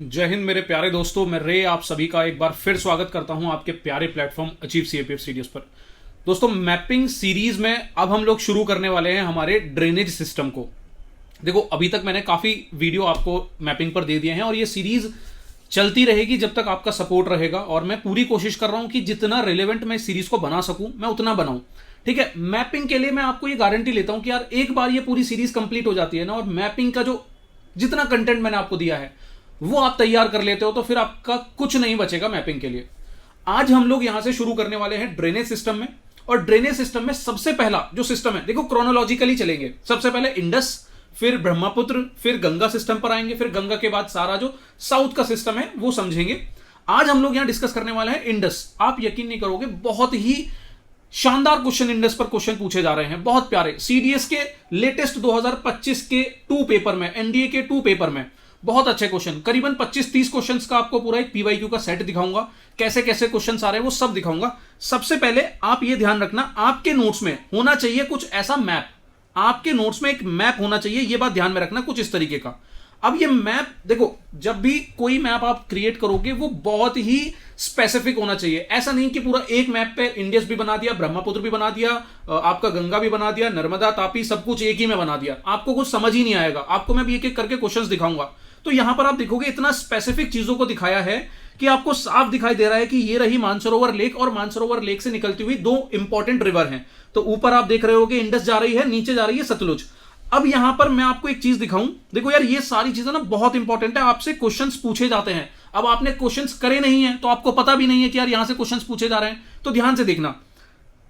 जय हिंद मेरे प्यारे दोस्तों। मैं रे आप सभी का एक बार फिर स्वागत करता हूं आपके प्यारे प्लेटफॉर्म अचीव सीएपीएफ सीरीज पर। दोस्तों, मैपिंग सीरीज में अब हम लोग शुरू करने वाले हैं हमारे ड्रेनेज सिस्टम को। देखो, अभी तक मैंने काफ़ी वीडियो आपको मैपिंग पर दे दिए हैं और ये सीरीज चलती रहेगी जब तक आपका सपोर्ट रहेगा। और मैं पूरी कोशिश कर रहा हूं कि जितना रिलेवेंट मैं सीरीज को बना सकूं मैं उतना बनाऊं। ठीक है, मैपिंग के लिए मैं आपको ये गारंटी लेता हूं कि यार एक बार ये पूरी सीरीज कंप्लीट हो जाती है ना और मैपिंग का जो जितना कंटेंट मैंने आपको दिया है वो आप तैयार कर लेते हो तो फिर आपका कुछ नहीं बचेगा मैपिंग के लिए। आज हम लोग यहां से शुरू करने वाले हैं ड्रेनेज सिस्टम में। और ड्रेनेज सिस्टम में सबसे पहला जो सिस्टम है, देखो क्रोनोलॉजिकली चलेंगे। सबसे पहले इंडस, फिर ब्रह्मपुत्र, फिर गंगा सिस्टम पर आएंगे, फिर गंगा के बाद सारा जो साउथ का सिस्टम है वो समझेंगे। आज हम लोग यहां डिस्कस करने वाले हैं इंडस। आप यकीन नहीं करोगे, बहुत ही शानदार क्वेश्चन इंडस पर क्वेश्चन पूछे जा रहे हैं, बहुत प्यारे। सीडीएस के लेटेस्ट 2025 के 2 पेपर में, एनडीए के 2 पेपर में बहुत अच्छे क्वेश्चन, करीबन 25-30 क्वेश्चंस का आपको पूरा एक पीवाईक्यू का सेट दिखाऊंगा। कैसे कैसे क्वेश्चन आ रहे हैं वो सब दिखाऊंगा। सबसे पहले आप ये ध्यान रखना, आपके नोट्स में होना चाहिए कुछ ऐसा मैप। आपके नोट्स में एक मैप होना चाहिए, ये बात ध्यान में रखना, कुछ इस तरीके का। अब ये मैप देखो, जब भी कोई मैप आप क्रिएट करोगे वो बहुत ही स्पेसिफिक होना चाहिए। ऐसा नहीं कि पूरा एक मैप पे इंडस भी बना दिया, ब्रह्मपुत्र भी बना दिया, आपका गंगा भी बना दिया, नर्मदा तापी सब कुछ एक ही में बना दिया। आपको कुछ समझ ही नहीं आएगा। आपको मैं भी एक एक करके क्वेश्चंस दिखाऊंगा। तो यहां पर आप देखोगे इतना स्पेसिफिक चीजों को दिखाया है कि आपको साफ दिखाई दे रहा है कि ये रही मानसरोवर लेक और मानसरोवर लेक से निकलती हुई 2 इंपॉर्टेंट रिवर हैं। तो ऊपर आप देख रहे हो कि इंडस जा रही है, नीचे जा रही है सतलुज। अब यहां पर मैं आपको एक चीज दिखाऊं। देखो यार, ये सारी चीजें ना बहुत इंपॉर्टेंट है, आपसे क्वेश्चंस पूछे जाते हैं। अब आपने क्वेश्चंस करे नहीं है तो आपको पता भी नहीं है कि यार यहां से क्वेश्चंस पूछे जा रहे हैं। तो ध्यान से देखना,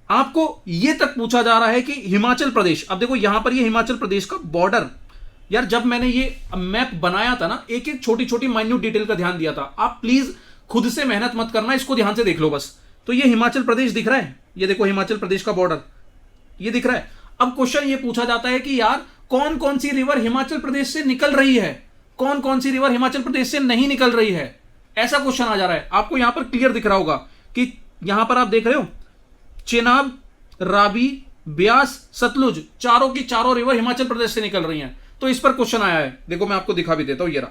आपको यह तक पूछा जा रहा है कि हिमाचल प्रदेश, अब देखो यहां पर ये हिमाचल प्रदेश का बॉर्डर, यार जब मैंने ये मैप बनाया था ना, एक एक छोटी छोटी माइन्यूट डिटेल का ध्यान दिया था। आप प्लीज खुद से मेहनत मत करना, इसको ध्यान से देख लो बस। तो ये हिमाचल प्रदेश दिख रहा है, ये देखो हिमाचल प्रदेश का बॉर्डर ये दिख रहा है। अब क्वेश्चन ये पूछा जाता है कि यार कौन कौन सी रिवर हिमाचल प्रदेश से निकल रही है, कौन कौन सी रिवर हिमाचल प्रदेश से नहीं निकल रही है, ऐसा क्वेश्चन आ जा रहा है। आपको यहां पर क्लियर दिख रहा होगा कि यहां पर आप देख रहे हो चेनाब, रावी, ब्यास, सतलुज, चारों की चारों रिवर हिमाचल प्रदेश से निकल रही हैं। तो इस पर क्वेश्चन आया है, देखो मैं आपको दिखा भी देता हूं। ये रहा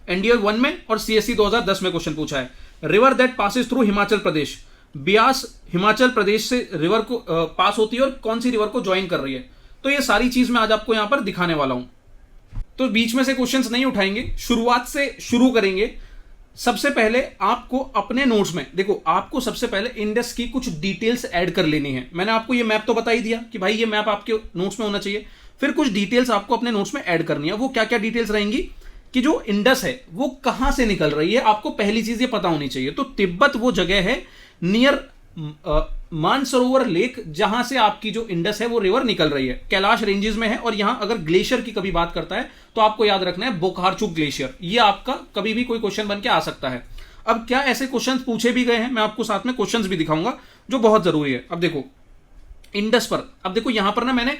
एनडीए 1 में और सीएससी 2010 में क्वेश्चन पूछा है। River that passes through Himachal Pradesh, Beas Himachal Pradesh से रिवर को पास होती है और कौन सी रिवर को ज्वाइन कर रही है। तो ये सारी चीज मैं आज आपको यहां पर दिखाने वाला हूं। तो बीच में से क्वेश्चंस नहीं उठाएंगे, शुरुआत से शुरू करेंगे। सबसे पहले आपको अपने नोट्स में देखो, आपको सबसे पहले इंडस की कुछ डिटेल्स ऐड कर लेनी है। मैंने आपको ये मैप तो बता ही दिया कि भाई ये मैप आपके नोट्स में होना चाहिए। फिर कुछ डिटेल्स आपको अपने नोट्स में ऐड करनी है। वो क्या क्या डिटेल्स रहेंगी कि जो इंडस है वो कहां से निकल रही है, आपको पहली चीज ये पता होनी चाहिए। तो तिब्बत वो जगह है नियर मानसरोवर लेक, जहां से आपकी जो इंडस है वो रिवर निकल रही है। कैलाश रेंजेस में है। और यहां अगर ग्लेशियर की कभी बात करता है तो आपको याद रखना है बोकाहारचुक ग्लेशियर। ये आपका कभी भी कोई क्वेश्चन बन के आ सकता है। अब क्या ऐसे क्वेश्चन पूछे भी गए हैं, मैं आपको साथ में क्वेश्चन भी दिखाऊंगा जो बहुत जरूरी है। अब देखो इंडस पर, अब देखो यहां पर ना मैंने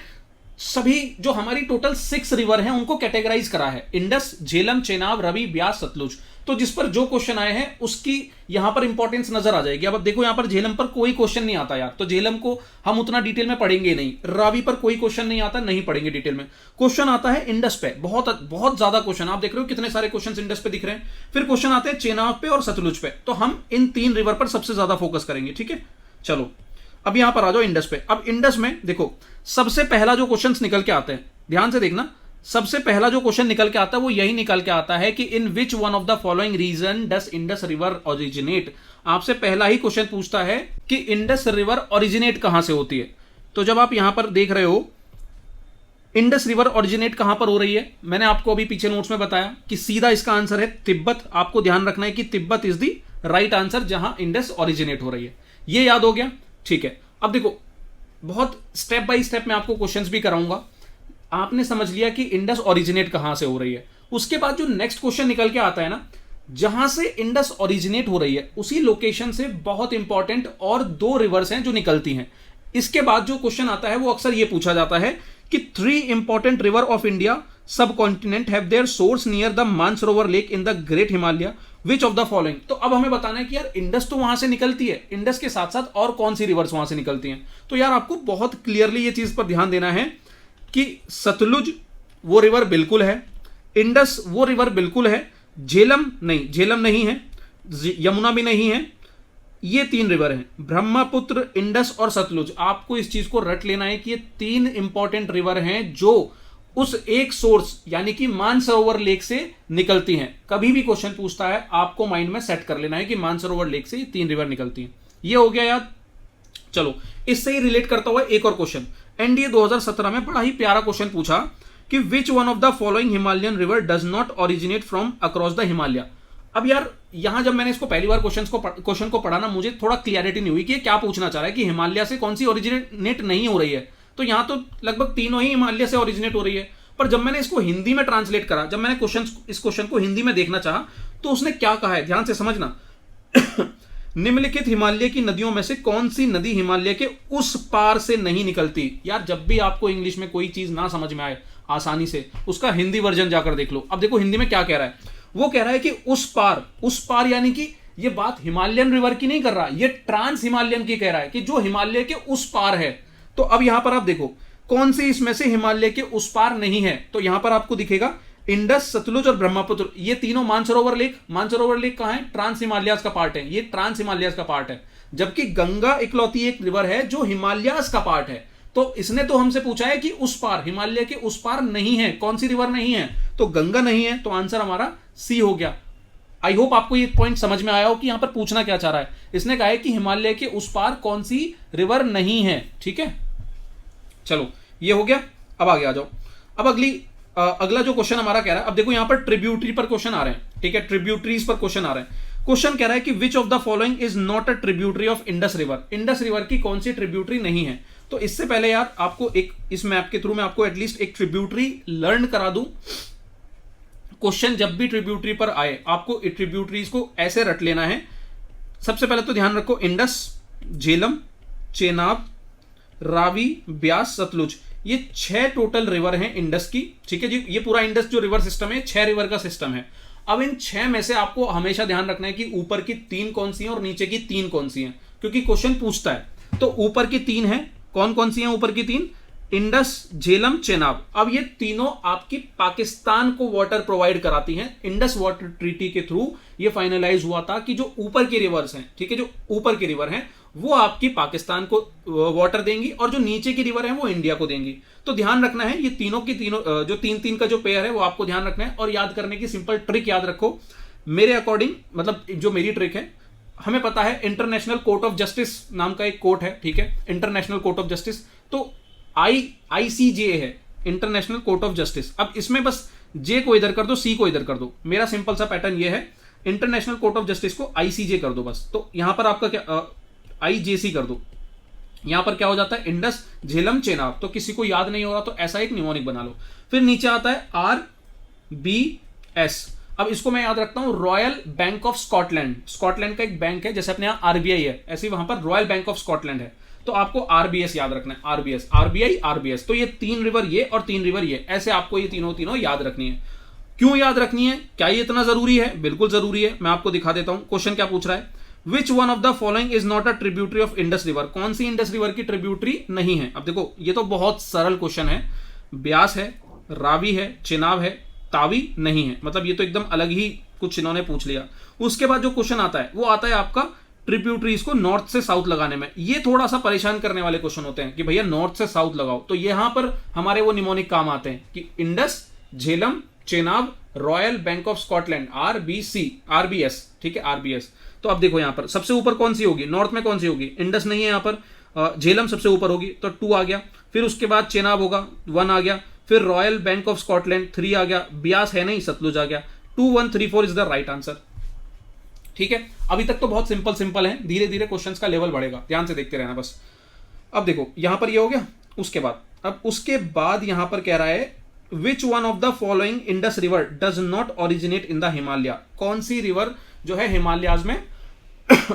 सभी जो हमारी टोटल 6 रिवर हैं उनको कैटेगराइज करा है, इंडस, झेलम, चेनाब, रवि, ब्यास, सतलुज। तो जिस पर जो क्वेश्चन आए हैं उसकी यहां पर इंपॉर्टेंस नजर आ जाएगी। अब देखो यहां पर झेलम पर कोई क्वेश्चन नहीं आता यार, तो झेलम को हम उतना डिटेल में पढ़ेंगे नहीं। रावी पर कोई क्वेश्चन नहीं आता, नहीं पढ़ेंगे डिटेल में। क्वेश्चन आता है इंडस पे, बहुत बहुत ज्यादा क्वेश्चन। आप देख रहे हो कितने सारे क्वेश्चन इंडस पे दिख रहे हैं। फिर क्वेश्चन आते हैं चेनाब पे और सतलुज पे। तो हम इन 3 रिवर पर सबसे ज्यादा फोकस करेंगे। ठीक है, चलो अब यहां पर आ जाओ इंडस पे। अब इंडस में देखो सबसे पहला जो क्वेश्चन निकल के आते हैं, ध्यान से देखना, सबसे पहला जो क्वेश्चन निकल के आता है वो यही निकल के आता है कि in which one of the following region does Indus river originate. आपसे पहला ही क्वेश्चन पूछता है कि इंडस रिवर ओरिजिनेट कहां से होती है। तो जब आप यहां पर देख रहे हो इंडस रिवर ओरिजिनेट कहां पर हो रही है, मैंने आपको अभी पीछे नोट्स में बताया कि सीधा इसका आंसर है तिब्बत। आपको ध्यान रखना है कि Tibet is the right answer जहां इंडस ओरिजिनेट हो रही है। ये याद हो गया, ठीक है। अब देखो बहुत स्टेप बाय स्टेप मैं आपको क्वेश्चंस भी कराऊंगा। आपने समझ लिया कि इंडस ओरिजिनेट कहां से हो रही है। उसके बाद जो नेक्स्ट क्वेश्चन निकल के आता है ना, जहां से इंडस ओरिजिनेट हो रही है उसी लोकेशन से बहुत इंपॉर्टेंट और 2 रिवर्स हैं जो निकलती हैं। इसके बाद जो क्वेश्चन आता है वो अक्सर ये पूछा जाता है कि 3 इंपॉर्टेंट रिवर ऑफ इंडिया सब continent have their source near the Mansarovar lake in the great Himalaya, which of the following. तो अब हमें बताना है कि यार इंडस तो वहां से निकलती है, इंडस के साथ साथ और कौन सी रिवर्स वहां से निकलती हैं। तो यार आपको बहुत क्लियरली ये चीज पर ध्यान देना है कि सतलुज वो रिवर बिल्कुल है, इंडस वो रिवर बिल्कुल है, झेलम नहीं, झेलम नहीं है, यमुना भी नहीं है, ये 3 रिवर हैं, ब्रह्मपुत्र, इंडस और सतलुज। आपको इस चीज को रट लेना है कि ये 3 इंपॉर्टेंट रिवर हैं जो उस एक सोर्स यानी कि मानसरोवर लेक से निकलती हैं। कभी भी क्वेश्चन पूछता है आपको माइंड में सेट कर लेना है कि मानसरोवर लेक से ये 3 रिवर निकलती हैं। ये हो गया याद। चलो, इससे ही रिलेट करता हुआ एक और क्वेश्चन, एनडीए 2017 में बड़ा ही प्यारा क्वेश्चन पूछा कि which one of the following Himalayan river does not originate from across the Himalaya. अब यार यहां जब मैंने इसको पहली बार क्वेश्चन को पढ़ा ना, मुझे थोड़ा क्लियरिटी नहीं हुई कि ये क्या पूछना चाह रहा है कि हिमालय से कौन सी ओरिजिनेट नहीं हो रही है। तो यहां तो लगभग तीनों ही हिमालय से ओरिजिनेट हो रही है। पर जब मैंने इसको हिंदी में ट्रांसलेट करा, जब मैंने इस क्वेश्चन को हिंदी में देखना चाहा, तो उसने क्या कहा है, ध्यान से समझना। निम्नलिखित हिमालय की नदियों में से कौन सी नदी हिमालय के उस पार से नहीं निकलती। यार जब भी आपको इंग्लिश में कोई चीज ना समझ में आए आसानी से, उसका हिंदी वर्जन जाकर देख लो। अब देखो हिंदी में क्या कह रहा है, वो कह रहा है कि उस पार यानी कि ये बात हिमालयन रिवर की नहीं कर रहा, ये ट्रांस हिमालयन की कह रहा है कि जो हिमालय के उस पार है। तो अब यहां पर आप देखो कौन सी इसमें से हिमालय के उस पार नहीं है, तो यहां पर आपको दिखेगा इंडस, सतलुज और ब्रह्मपुत्र, ये तीनों मानसरोवर लेक कहां है, ट्रांस हिमालयाज का पार्ट है, ये ट्रांस हिमालयाज का पार्ट है। जबकि गंगा इकलौती एक रिवर है जो हिमालयाज का पार्ट है। तो इसने तो हमसे पूछा है कि उस पार, हिमालय के उस पार नहीं है, कौन सी रिवर नहीं है, तो गंगा नहीं है, तो आंसर हमारा सी हो गया। आई होप आपको ये पॉइंट समझ में आया हो कि यहां पर पूछना क्या चाह रहा है। इसने कहा है कि हिमालय के उस पार कौन सी रिवर नहीं है। ठीक है, चलो ये हो गया। अब आगे आ जाओ। अब अगला जो क्वेश्चन हमारा कह रहा है, अब देखो यहां पर ट्रिब्यूटरी पर क्वेश्चन आ रहे हैं। ठीक है, ट्रिब्यूटरीज पर क्वेश्चन आ रहे हैं। क्वेश्चन कह रहा है कि which of the following is not a tributary of Indus river. Indus river की कौन सी ट्रिब्यूटरी नहीं है। तो इससे पहले यार आपको एक इस मैप के थ्रू मैं आपको एटलीस्ट एक ट्रिब्यूटरी लर्न करा दूं। क्वेश्चन जब भी ट्रिब्यूटरी पर आए आपको ट्रिब्यूटरीज को ऐसे रट लेना है। सबसे पहले तो ध्यान रखो, इंडस, झेलम, चेनाब, रावी, ब्यास, सतलुज, ये 6 टोटल रिवर हैं इंडस की। ठीक है जी, ये पूरा इंडस जो रिवर सिस्टम है 6 रिवर का सिस्टम है। अब इन 6 में से आपको हमेशा ध्यान रखना है कि ऊपर की 3 कौन सी हैं और नीचे की 3 कौन सी हैं, क्योंकि क्वेश्चन पूछता है। तो ऊपर की 3 है, कौन कौन सी हैं ऊपर की 3, इंडस, झेलम, चेनाब। अब ये तीनों आपकी पाकिस्तान को वाटर प्रोवाइड कराती हैं। इंडस वाटर ट्रीटी के थ्रू ये फाइनलाइज हुआ था कि जो ऊपर की रिवर्स हैं, ठीक है, जो ऊपर की रिवर हैं वो आपकी पाकिस्तान को वाटर देंगी और जो नीचे की रिवर है वो इंडिया को देंगी। तो ध्यान रखना है ये तीनों की तीनों जो 3-3 का जो पेयर है वो आपको ध्यान रखना है। और याद करने की सिंपल ट्रिक याद रखो, मेरे अकॉर्डिंग, मतलब जो मेरी ट्रिक है, हमें पता है इंटरनेशनल कोर्ट ऑफ जस्टिस नाम का एक कोर्ट है। ठीक है, इंटरनेशनल कोर्ट ऑफ जस्टिस, तो ICJ है, इंटरनेशनल कोर्ट ऑफ जस्टिस। अब इसमें बस जे को इधर कर दो, सी को इधर कर दो। मेरा सिंपल सा पैटर्न ये है, इंटरनेशनल कोर्ट ऑफ जस्टिस को ICJ कर दो बस। तो यहां पर आपका क्या IJC कर दो। यहां पर क्या हो जाता है, इंडस, झेलम, चेनाब। तो किसी को याद नहीं हो रहा तो ऐसा एक निमोनिक बना लो। फिर नीचे आता है RBS। अब इसको मैं याद रखता हूं, royal bank of Scotland. Scotland का एक बैंक है, जैसे अपने यहां RBI है, ऐसे वहां पर रॉयल बैंक ऑफ स्कॉटलैंड है। तो आपको RBS याद रखना है, RBS, RBI, RBS। तो ये 3 रिवर ये और 3 रिवर ये, ऐसे आपको ये तीनों याद रखनी है। क्यों याद रखनी है, क्या ये इतना जरूरी है? बिल्कुल जरूरी है। मैं आपको दिखा देता हूं क्वेश्चन क्या पूछ रहा है। विच one of the following is not a tributary of Indus river. कौन सी इंडस रिवर की ट्रिब्यूटरी नहीं है? अब देखो ये तो बहुत सरल क्वेश्चन है। ब्यास है, रावी है, चेनाब है, तावी नहीं है। मतलब ये तो एकदम अलग ही कुछ इन्होंने पूछ लिया। उसके बाद जो क्वेश्चन आता है वो आता है आपका ट्रिब्यूटरीज को नॉर्थ से साउथ लगाने में। ये थोड़ा सा परेशान करने वाले क्वेश्चन होते हैं कि भैया नॉर्थ से साउथ लगाओ। तो यहां पर हमारे वो निमोनिक काम आते हैं कि Indus, Jhelum, Chenab, royal bank of Scotland, RBS। ठीक है, RBS। तो अब देखो यहां पर सबसे ऊपर कौन सी होगी, नॉर्थ में कौन सी होगी? इंडस नहीं है यहां पर, झेलम सबसे ऊपर होगी तो 2 आ गया। फिर उसके बाद चेनाब होगा, 1 आ गया। फिर रॉयल बैंक ऑफ स्कॉटलैंड 3 आ गया। ब्यास है नहीं, सतलुज आ गया। 2, 1, 3, 4 इज द राइट आंसर। ठीक है, अभी तक तो बहुत सिंपल है, धीरे धीरे क्वेश्चंस का लेवल बढ़ेगा, ध्यान से देखते रहना बस। अब देखो यहां पर ये हो गया। उसके बाद यहां पर कह रहा है विच one of the following Indus river does not originate in the Himalaya. कौन सी रिवर जो है हिमालयाज में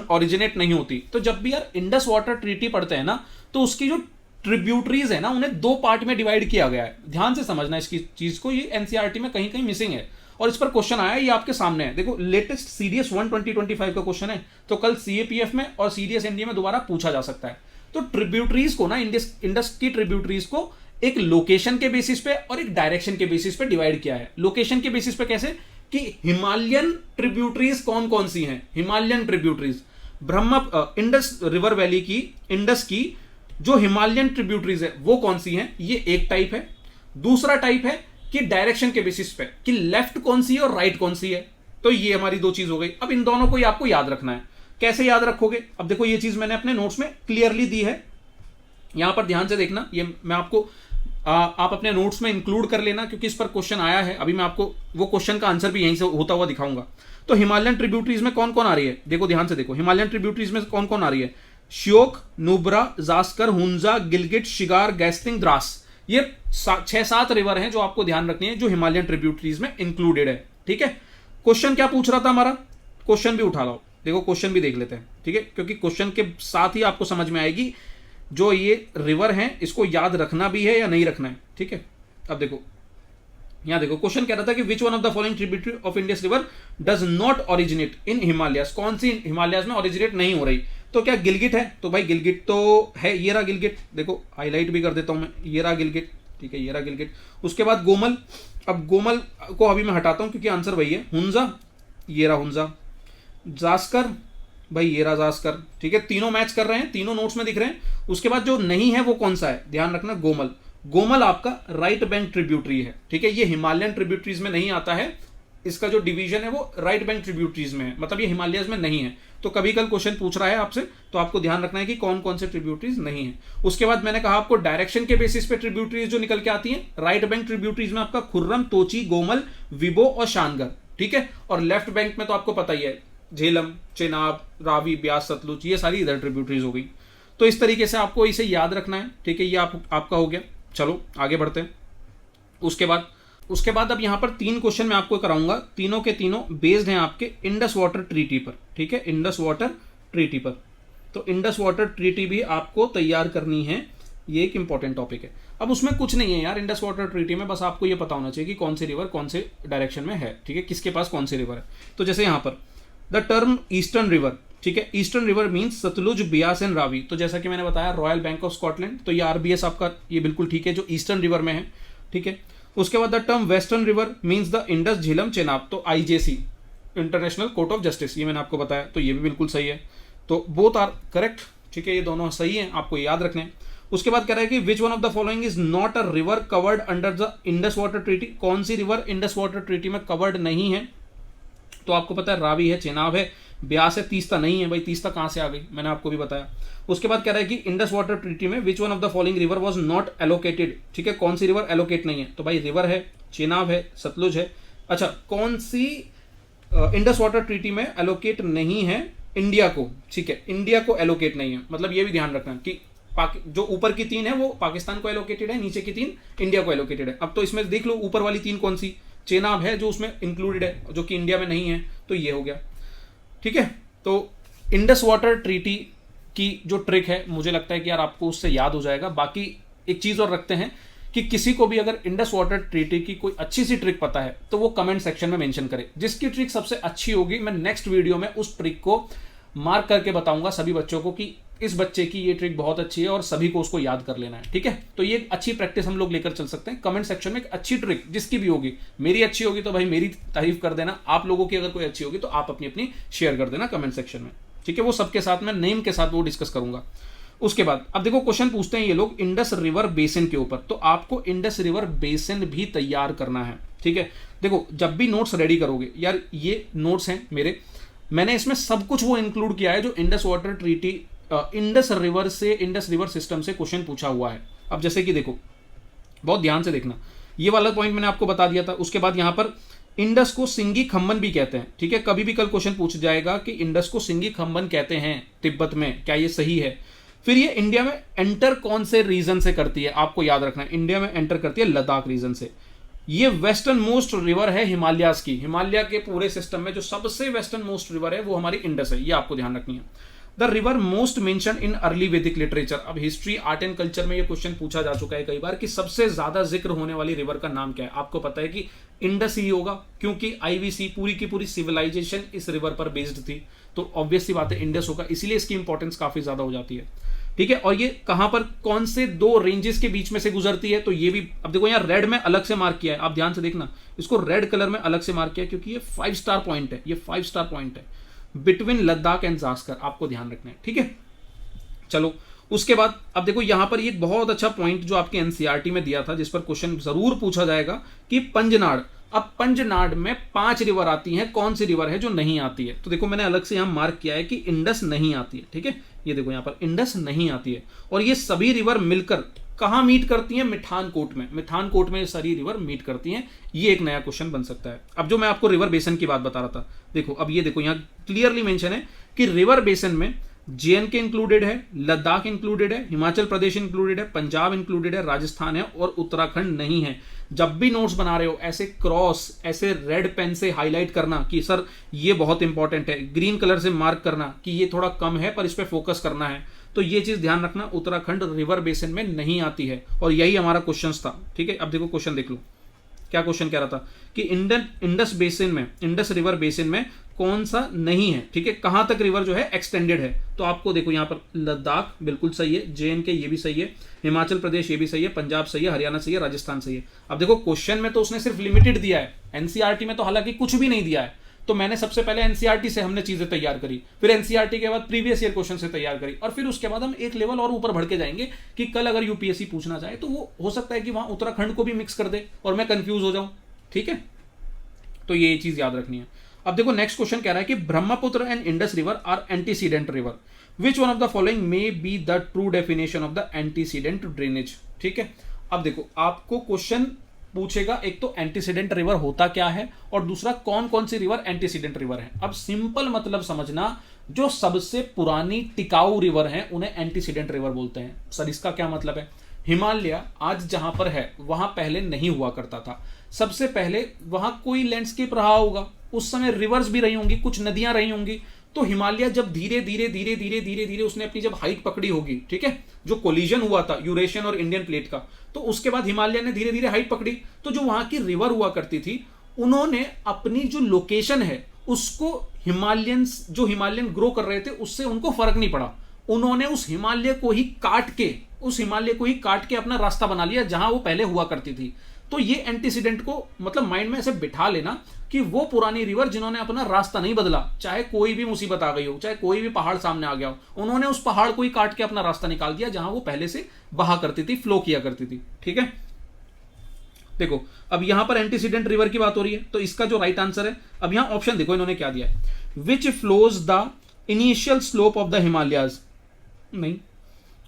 ओरिजिनेट नहीं होती। तो जब भी यार इंडस वाटर ट्रीटी पढ़ते हैं ना, तो उसकी जो ट्रिब्यूटरीज है ना, उन्हें 2 पार्ट में डिवाइड किया गया है। ध्यान से समझना इसकी चीज को, ये NCERT में कहीं कहीं मिसिंग है और इस पर क्वेश्चन आया, ये आपके सामने है। देखो लेटेस्ट CDS 1 2025 का क्वेश्चन है, तो कल CAPF में और CDS NDA में दोबारा पूछा जा सकता है। तो ट्रिब्यूटरीज को ना, इंडस की ट्रिब्यूटरीज को एक लोकेशन के बेसिस पे और एक डायरेक्शन के बेसिस पे डिवाइड किया है। लोकेशन के बेसिस पे कैसे कि हिमालयन ट्रिब्यूटरीज कौन कौन सी हैं। Himalayan tributaries Indus river valley की, इंडस की जो हिमालयन ट्रिब्यूटरीज है वो कौन सी हैं, ये एक टाइप है। दूसरा टाइप है कि डायरेक्शन के बेसिस पे कि लेफ्ट कौन सी है और राइट कौन सी है। तो ये हमारी दो चीज हो गई। अब इन दोनों को ही आपको याद रखना है। कैसे याद रखोगे? अब देखो ये चीज मैंने अपने नोट्स में क्लियरली दी है, यहां पर ध्यान से देखना। ये मैं आपको आप अपने नोट्स में इंक्लूड कर लेना क्योंकि इस पर क्वेश्चन आया है। अभी मैं आपको वो क्वेश्चन का आंसर भी यहीं से होता हुआ दिखाऊंगा। तो हिमालयन ट्रिब्यूटरीज में कौन कौन आ रही है, देखो ध्यान से देखो। हिमालयन ट्रिब्यूटरीज में कौन कौन आ रही है? श्योक, नुब्रा, जास्कर, हुंजा, गिलगिट, शिगार, गैस्टिंग, द्रास। ये 6-7 रिवर हैं जो आपको ध्यान रखनी है, जो हिमालयन ट्रिब्यूटरीज में इंक्लूडेड है। ठीक है, क्वेश्चन क्या पूछ रहा था हमारा? क्वेश्चन भी उठा लो, देखो क्वेश्चन भी देख लेते हैं। ठीक है, क्योंकि क्वेश्चन के साथ ही आपको समझ में आएगी जो ये रिवर हैं इसको याद रखना भी है या नहीं रखना है। ठीक है, अब देखो यहां देखो क्वेश्चन कह रहा था कि which one of the following tributary of Indians river does not originate in Himalayas. कौन सी हिमालयस में ओरिजिनेट नहीं हो रही? तो क्या गिलगिट है? तो भाई गिलगिट तो है, ये रहा गिलगिट, देखो हाईलाइट भी कर देता हूं मैं, ये रहा गिलगिट। ठीक है, ये रहा गिलगिट। उसके बाद गोमल, अब गोमल को अभी मैं हटाता हूं क्योंकि आंसर वही है। हुंजा, ये रहा हुंजा। जास्कर, भाई ये रहा जास्कर। ठीक है, तीनों मैच कर रहे हैं, तीनों नोट्स में दिख रहे हैं। उसके बाद जो नहीं है वो कौन सा है, ध्यान रखना, गोमल। गोमल आपका राइट बैंक ट्रिब्यूटरी है। ठीक है, ये हिमालयन ट्रिब्यूटरीज में नहीं आता है, इसका जो डिवीजन है वो राइट बैंक ट्रिब्यूटरीज में है, मतलब ये हिमालयस में नहीं है। तो कभी कल क्वेश्चन पूछ रहा है आपसे, तो आपको ध्यान रखना है कि कौन कौन से ट्रिब्यूटरीज नहीं है। उसके बाद मैंने कहा आपको डायरेक्शन के बेसिस पे ट्रिब्यूटरीज जो निकल के आती हैं, राइट बैंक ट्रिब्यूटरीज में आपका खुर्रम, तोची, गोमल, विबो और शानगर। ठीक है, और लेफ्ट बैंक में तो आपको पता ही है, झेलम, चेनाब, रावी, ब्यास, सतलुज, ये सारी इधर ट्रिब्यूटरीज हो गई। तो इस तरीके से आपको इसे याद रखना है। ठीक है, ये आपका हो गया। चलो आगे बढ़ते हैं। उसके बाद अब यहां पर 3 क्वेश्चन मैं आपको कराऊंगा, तीनों के तीनों बेस्ड हैं आपके इंडस वाटर ट्रीटी पर। ठीक है, इंडस वाटर ट्रीटी पर। तो इंडस वाटर ट्रीटी भी आपको तैयार करनी है, ये एक इंपॉर्टेंट टॉपिक है। अब उसमें कुछ नहीं है यार इंडस वाटर ट्रीटी में, बस आपको ये पता होना चाहिए कि कौन से रिवर कौन से डायरेक्शन में है। ठीक है, किसके पास कौन से रिवर है। तो जैसे यहां पर द टर्म ईस्टर्न रिवर, ठीक है, eastern river means Sutlej, Beas and Ravi. तो जैसा कि मैंने बताया रॉयल बैंक ऑफ स्कॉटलैंड, तो ये आरबीएस आपका ये बिल्कुल ठीक है जो ईस्टर्न रिवर में है। ठीक है, उसके बाद the term western river means the Indus, Jhelum, Chenab. तो आईजेसी, इंटरनेशनल कोर्ट ऑफ जस्टिस, ये मैंने आपको बताया, तो ये भी बिल्कुल सही है। तो बोथ आर करेक्ट। ठीक है, ये दोनों सही हैं, आपको याद रखने हैं। उसके बाद कह रहा है कि which one of the following is not a river covered under the Indus water treaty. कौन सी रिवर इंडस वाटर ट्रीटी में कवर्ड नहीं है? तो आपको पता है रावी है, चेनाब है, ब्यास है, तीस्ता नहीं है। भाई तीस्ता कहां से आ गई, मैंने आपको भी बताया। उसके बाद कह रहा है कि इंडस वाटर ट्रीटी में विच one of the following river was not allocated. ठीक है, कौन सी रिवर एलोकेट नहीं है? तो भाई रिवर है, चेनाब है, सतलुज है। अच्छा, कौन सी इंडस वाटर ट्रीटी में एलोकेट नहीं है? इंडिया को। ठीक है, इंडिया को एलोकेट नहीं है, मतलब ये भी ध्यान रखना कि जो ऊपर की 3 है वो पाकिस्तान को एलोकेटेड है, नीचे की 3 इंडिया को एलोकेटेड है। अब तो इसमें देख लो ऊपर वाली 3 कौन सी, चेनाब है जो उसमें इंक्लूडेड है, जो कि इंडिया में नहीं है, तो ये हो गया। ठीक है, तो इंडस वाटर ट्रीटी की जो ट्रिक है मुझे लगता है कि यार आपको उससे याद हो जाएगा। बाकी एक चीज और रखते हैं कि किसी को भी अगर इंडस वाटर ट्रीटी की कोई अच्छी सी ट्रिक पता है तो वो कमेंट सेक्शन में मेंशन करे। जिसकी ट्रिक सबसे अच्छी होगी मैं नेक्स्ट वीडियो में उस ट्रिक को मार्क करके बताऊंगा सभी बच्चों को कि इस बच्चे की ये ट्रिक बहुत अच्छी है और सभी को उसको याद कर लेना है। ठीक है, तो ये अच्छी प्रैक्टिस हम लोग लेकर चल सकते हैं। कमेंट सेक्शन में एक अच्छी ट्रिक जिसकी भी होगी, मेरी अच्छी होगी तो भाई मेरी तारीफ कर देना, आप लोगों की अगर कोई अच्छी होगी तो आप अपनी अपनी शेयर कर देना कमेंट सेक्शन में। ठीक है, वो सबके साथ में नेम के साथ वो डिस्कस करूंगा। उसके बाद अब देखो क्वेश्चन पूछते हैं ये लोग इंडस रिवर बेसिन के ऊपर, तो आपको इंडस रिवर बेसिन भी तैयार करना है। ठीक है, देखो जब भी नोट्स रेडी करोगे यार, ये नोट्स हैं मेरे, मैंने इसमें सब कुछ वो इंक्लूड किया है जो Indus water treaty, Indus river से, इंडस रिवर सिस्टम से क्वेश्चन पूछा हुआ है। अब जैसे कि देखो बहुत ध्यान से देखना, ये वाला पॉइंट मैंने आपको बता दिया था। उसके बाद यहां पर इंडस को सिंगी खम्बन भी कहते हैं। ठीक है, कभी भी कल क्वेश्चन पूछ जाएगा कि इंडस को सिंगी खम्बन कहते हैं तिब्बत में, क्या ये सही है? फिर ये इंडिया में एंटर कौन से रीजन से करती है, आपको याद रखना है, इंडिया में एंटर करती है लद्दाख रीजन से। ये वेस्टर्न मोस्ट रिवर है हिमालयाज की, हिमालय के पूरे सिस्टम में जो सबसे वेस्टर्न मोस्ट रिवर है वो हमारी इंडस है, ये आपको ध्यान रखनी है। The river most mention in early वैदिक लिटरेचर। अब हिस्ट्री, आर्ट एंड कल्चर में ये क्वेश्चन पूछा जा चुका है कई बार कि सबसे ज्यादा जिक्र होने वाली रिवर का नाम क्या है। आपको पता है कि इंडस ही होगा, क्योंकि आईवीसी पूरी की पूरी सिविलाइजेशन इस रिवर पर बेस्ड थी, तो ऑब्वियस सी बात है इंडस होगा, इसीलिए इसकी इंपॉर्टेंस काफी ज्यादा हो जाती है। ठीक है। और ये कहां पर कौन से दो रेंजेस के बीच में से गुजरती है, तो ये भी अब देखो यहां रेड में अलग से मार्क किया है, आप ध्यान से देखना, इसको रेड कलर में अलग से मार्क किया है क्योंकि ये 5 स्टार पॉइंट है, ये 5 स्टार पॉइंट है बिटवीन लद्दाख एंड जास्कर, आपको ध्यान रखना है, ठीक है। चलो उसके बाद अब देखो यहां पर एक बहुत अच्छा पॉइंट जो आपके एनसीईआरटी में दिया था, जिस पर क्वेश्चन जरूर पूछा जाएगा कि पंजनाड़, अब पंजनाड़ में 5 रिवर आती हैं, कौन सी रिवर है जो नहीं आती है, तो देखो मैंने अलग से यहां मार्क किया है कि इंडस नहीं आती है, ठीक है, ये देखो यहां पर इंडस नहीं आती है। और ये सभी रिवर मिलकर कहां मीट करती हैं, मिठानकोट में, मिठानकोट में ये सारी रिवर मीट करती हैं। ये एक नया क्वेश्चन बन सकता है। अब जो मैं आपको रिवर बेसन की बात बता रहा था, देखो अब ये देखो यहां क्लियरली मेंशन है कि रिवर बेसन में जेएनके इंक्लूडेड है, लद्दाख इंक्लूडेड है, हिमाचल प्रदेश इंक्लूडेड है, पंजाब इंक्लूडेड है, राजस्थान है और उत्तराखंड नहीं है। जब भी नोट्स बना रहे हो ऐसे क्रॉस, ऐसे रेड पेन से हाईलाइट करना कि सर ये बहुत इंपॉर्टेंट है, ग्रीन कलर से मार्क करना कि ये थोड़ा कम है पर इस पर फोकस करना है, तो ये चीज ध्यान रखना, उत्तराखंड रिवर बेसिन में नहीं आती है। और यही हमारा क्वेश्चन था, ठीक है। अब देखो क्वेश्चन देख लो, क्या क्वेश्चन कह रहा था कि इंडस बेसिन में, इंडस रिवर बेसिन में कौन सा नहीं है, ठीक है, कहां तक रिवर जो है एक्सटेंडेड है, तो आपको देखो यहां पर लद्दाख बिल्कुल सही है, जेएनके ये भी सही है, हिमाचल प्रदेश ये भी सही है, पंजाब सही है, हरियाणा सही है, राजस्थान सही है। अब देखो क्वेश्चन में तो उसने सिर्फ लिमिटेड दिया है, एनसीईआरटी में तो हालांकि कुछ भी नहीं दिया है, तो मैंने सबसे पहले एनसीईआरटी से हमने चीजें तैयार करी, फिर एनसीईआरटी के बाद प्रीवियस ईयर क्वेश्चन से तैयार करी, और फिर उसके बाद हम एक लेवल और ऊपर बढ़ के जाएंगे कि कल अगर यूपीएससी पूछना चाहे तो वो हो सकता है कि वहां उत्तराखंड को भी मिक्स कर दे और मैं कंफ्यूज हो जाऊं, ठीक है। तो ये चीज याद रखनी है। अब देखो नेक्स्ट क्वेश्चन कह रहा है कि Brahmaputra and Indus river are antecedent river, which one of the following may be the true definition of the antecedent drainage, ठीक है। अब देखो आपको क्वेश्चन पूछेगा, एक तो एंटीसीडेंट रिवर होता क्या है और दूसरा कौन कौन सी रिवर एंटीसीडेंट रिवर है। अब सिंपल मतलब समझना, जो सबसे पुरानी टिकाऊ रिवर है उन्हें एंटीसीडेंट रिवर बोलते हैं। सर इसका क्या मतलब है, हिमालय आज जहां पर है वहां पहले नहीं हुआ करता था, सबसे पहले वहां कोई लैंडस्केप रहा होगा, उस समय रिवर्स भी रही होंगी, कुछ नदियां रही होंगी, तो हिमालय जब धीरे धीरे धीरे धीरे धीरे धीरे उसने अपनी जब हाइट पकड़ी होगी, ठीक है, जो कोलिजन हुआ था यूरेशियन और इंडियन प्लेट का, तो उसके बाद हिमालय ने धीरे धीरे हाइट पकड़ी, तो जो वहां की रिवर हुआ करती थी उन्होंने अपनी जो लोकेशन है उसको हिमालयंस, जो हिमालयन ग्रो कर रहे थे उससे उनको फर्क नहीं पड़ा, उन्होंने उस हिमालय को ही काट के, उस हिमालय को ही काट के अपना रास्ता बना लिया जहां वो पहले हुआ करती थी। तो ये एंटीसीडेंट को मतलब माइंड में ऐसे बिठा लेना कि वो पुरानी रिवर जिन्होंने अपना रास्ता नहीं बदला, चाहे कोई भी मुसीबत आ गई हो, चाहे कोई भी पहाड़ सामने आ गया हो, उन्होंने उस पहाड़ को ही काट के अपना रास्ता निकाल दिया जहां वो पहले से बहा करती थी, फ्लो किया करती थी, ठीक है। देखो अब यहां पर एंटीसीडेंट रिवर की बात हो रही है, तो इसका जो राइट आंसर है, अब यहां ऑप्शन देखो इन्होंने क्या दिया है, which flows the initial slope of the Himalayas, नहीं,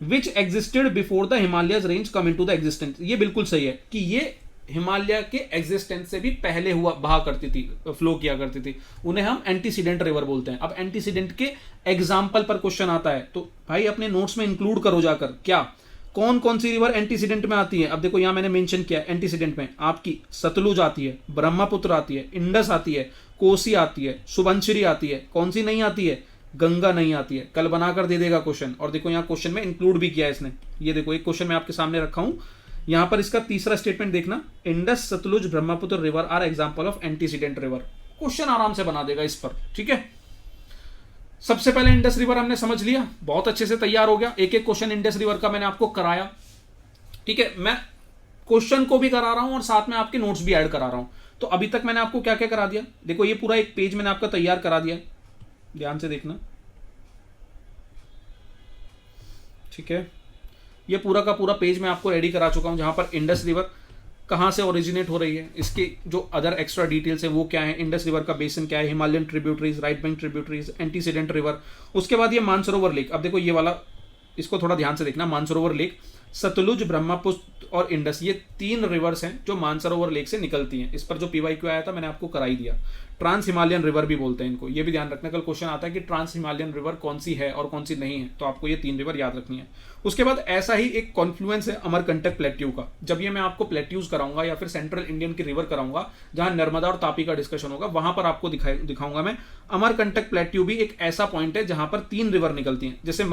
which existed before the Himalayas range come into the existence, ये बिल्कुल सही है कि ये हिमालय के एग्जिस्टेंस से भी पहले हुआ, बहा करती थी, फ्लो किया करती थी, उन्हें हम एंटीसीडेंट रिवर बोलते हैं। अब एंटीसीडेंट के एग्जाम्पल पर क्वेश्चन आता है तो भाई अपने नोट्स में इंक्लूड करो जाकर, क्या कौन कौन सी रिवर एंटीसीडेंट में आती है। अब देखो यहां मैंने मेंशन किया एंटीसीडेंट में आपकी सतलुज आती है, ब्रह्मपुत्र आती है, इंडस आती है, कोसी आती है, सुबनसिरी आती है, कौन सी नहीं आती है, गंगा नहीं आती है। कल बनाकर दे देगा क्वेश्चन, और देखो यहाँ क्वेश्चन में इंक्लूड भी किया है इसने, ये देखो एक क्वेश्चन मैं आपके सामने रखा हूं, यहां पर इसका तीसरा स्टेटमेंट देखना, Indus Sutlej Brahmaputra river are example of antecedent river, question आराम से बना देगा इस पर, ठीक है। सबसे पहले इंडस रिवर हमने समझ लिया, बहुत अच्छे से तैयार हो गया, एक एक क्वेश्चन इंडस रिवर का मैंने आपको कराया, ठीक है। मैं क्वेश्चन को भी करा रहा हूं और साथ में आपके नोट्स भी ऐड करा रहा हूं। तो अभी तक मैंने आपको क्या क्या करा दिया, देखो ये पूरा एक पेज मैंने आपका तैयार करा दिया, ध्यान से देखना, ठीक है। ये पूरा का पूरा पेज मैं आपको रेडी करा चुका हूं, जहां पर इंडस रिवर कहां से ओरिजिनेट हो रही है, इसके जो अदर एक्स्ट्रा डिटेल्स है वो क्या है, इंडस रिवर का बेसिन क्या है, Himalayan tributaries, right bank tributaries, antecedent river, उसके बाद ये मानसरोवर लेक। अब देखो ये वाला, इसको थोड़ा ध्यान से देखना, मानसरोवर लेक, सतलुज, ब्रह्मपुत्र और इंडस, ये 3 रिवर्स हैं जो मानसरोवर लेक से निकलती हैं। इस पर जो पीवाईक्यू आया था मैंने आपको करा ही दिया। ट्रांस हिमालयन रिवर भी बोलते हैं इनको, ये भी ध्यान रखना, कल क्वेश्चन आता है कि ट्रांस हिमालयन रिवर कौन सी है और कौन सी नहीं है, तो आपको ये 3 रिवर याद रखनी है। उसके बाद ऐसा ही एक कॉन्फ्लुएंस है अमरकंटक प्लेट्यू का, जब ये मैं आपको प्लेट्यूज कराऊंगा या फिर सेंट्रल इंडियन की रिवर कराऊंगा जहां नर्मदा और तापी का डिस्कशन होगा, वहां पर आपको दिखाऊंगा मैं। अमरकंटक प्लेट्यू भी एक ऐसा पॉइंट है जहां पर 3 रिवर निकलती हैं, जैसे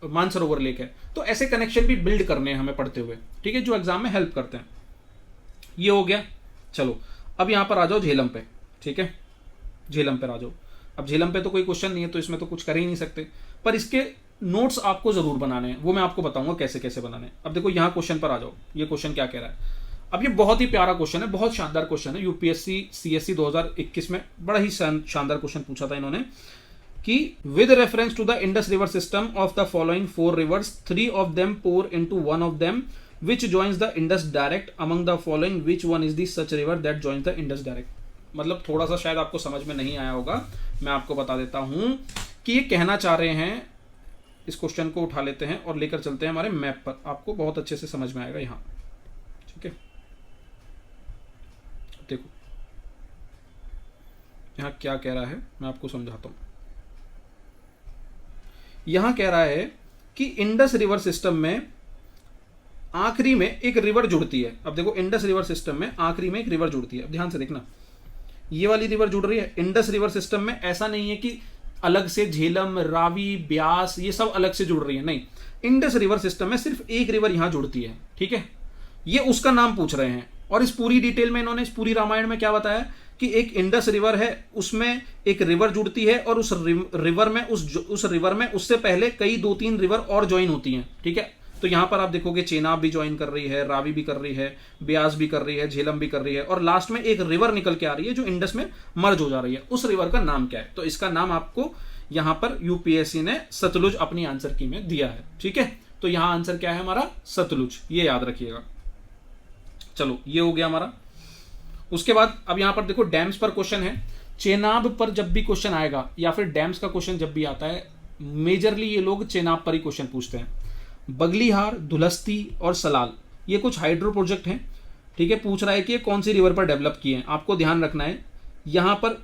मानसरोवर लेक है। तो ऐसे कनेक्शन भी बिल्ड करने हैं हमें पढ़ते हुए, ठीक है, जो एग्जाम में हेल्प करते हैं। ये हो गया। चलो अब यहां पर आ जाओ झेलम पे, ठीक है, झेलम पर आ जाओ। अब झेलम पे तो कोई क्वेश्चन नहीं है तो इसमें तो कुछ कर ही नहीं सकते, पर इसके नोट्स आपको जरूर बनाने हैं, वो मैं आपको बताऊंगा कैसे कैसे बनाने हैं। अब देखो यहाँ क्वेश्चन पर आ जाओ, ये क्वेश्चन क्या कह रहा है। अब ये बहुत ही प्यारा क्वेश्चन है, बहुत शानदार क्वेश्चन है। यूपीएससी सीएससी 2021 में बड़ा ही शानदार क्वेश्चन पूछा था इन्होंने कि with reference to the Indus river system of the following 4 rivers 3 of them pour into one of them which joins the Indus direct among the following which one is the such river that joins the Indus direct. मतलब थोड़ा सा शायद आपको समझ में नहीं आया होगा, मैं आपको बता देता हूं कि ये कहना चाह रहे हैं। इस क्वेश्चन को उठा लेते हैं और लेकर चलते हैं हमारे मैप पर, आपको बहुत अच्छे से समझ में आएगा यहां। ठीक है, देखो यहां क्या कह रहा है, मैं आपको समझाता हूं। यहां कह रहा है कि इंडस रिवर सिस्टम में आखिरी में एक रिवर जुड़ती है। अब देखो इंडस रिवर सिस्टम में आखिरी में एक रिवर जुड़ती है। अब ध्यान से देखना, ये वाली रिवर जुड़ रही है। इंडस रिवर सिस्टम में ऐसा नहीं है कि अलग से झेलम, रावी, ब्यास ये सब अलग से जुड़ रही है, नहीं। इंडस रिवर सिस्टम में सिर्फ एक रिवर यहां जुड़ती है। ठीक है, ये उसका नाम पूछ रहे हैं। और इस पूरी डिटेल में इन्होंने इस पूरी रामायण में क्या बताया कि एक इंडस रिवर है, उसमें एक रिवर जुड़ती है और उस रिवर में उस रिवर में उससे पहले कई 2-3 रिवर और ज्वाइन होती हैं। ठीक है, तो यहां पर आप देखोगे चेनाब भी ज्वाइन कर रही है, रावी भी कर रही है, ब्यास भी कर रही है, झेलम भी कर रही है, और लास्ट में एक रिवर निकल के आ रही है जो इंडस में मर्ज हो जा रही है। उस रिवर का नाम क्या है? तो इसका नाम आपको यहां पर यूपीएससी ने सतलुज अपनी आंसर की में दिया है। ठीक है, तो यहां आंसर क्या है हमारा? सतलुज, ये याद रखिएगा। चलो ये हो गया हमारा। उसके बाद अब यहां पर देखो डैम्स पर क्वेश्चन है। चेनाब पर जब भी क्वेश्चन आएगा या फिर डैम्स का क्वेश्चन जब भी आता है, मेजरली ये लोग चेनाब पर ही क्वेश्चन पूछते हैं। बगलीहार, धुलस्ती और सलाल ये कुछ हाइड्रो प्रोजेक्ट हैं। ठीक है, पूछ रहा है कि ये कौन सी रिवर पर डेवलप किए हैं। आपको ध्यान रखना है यहां पर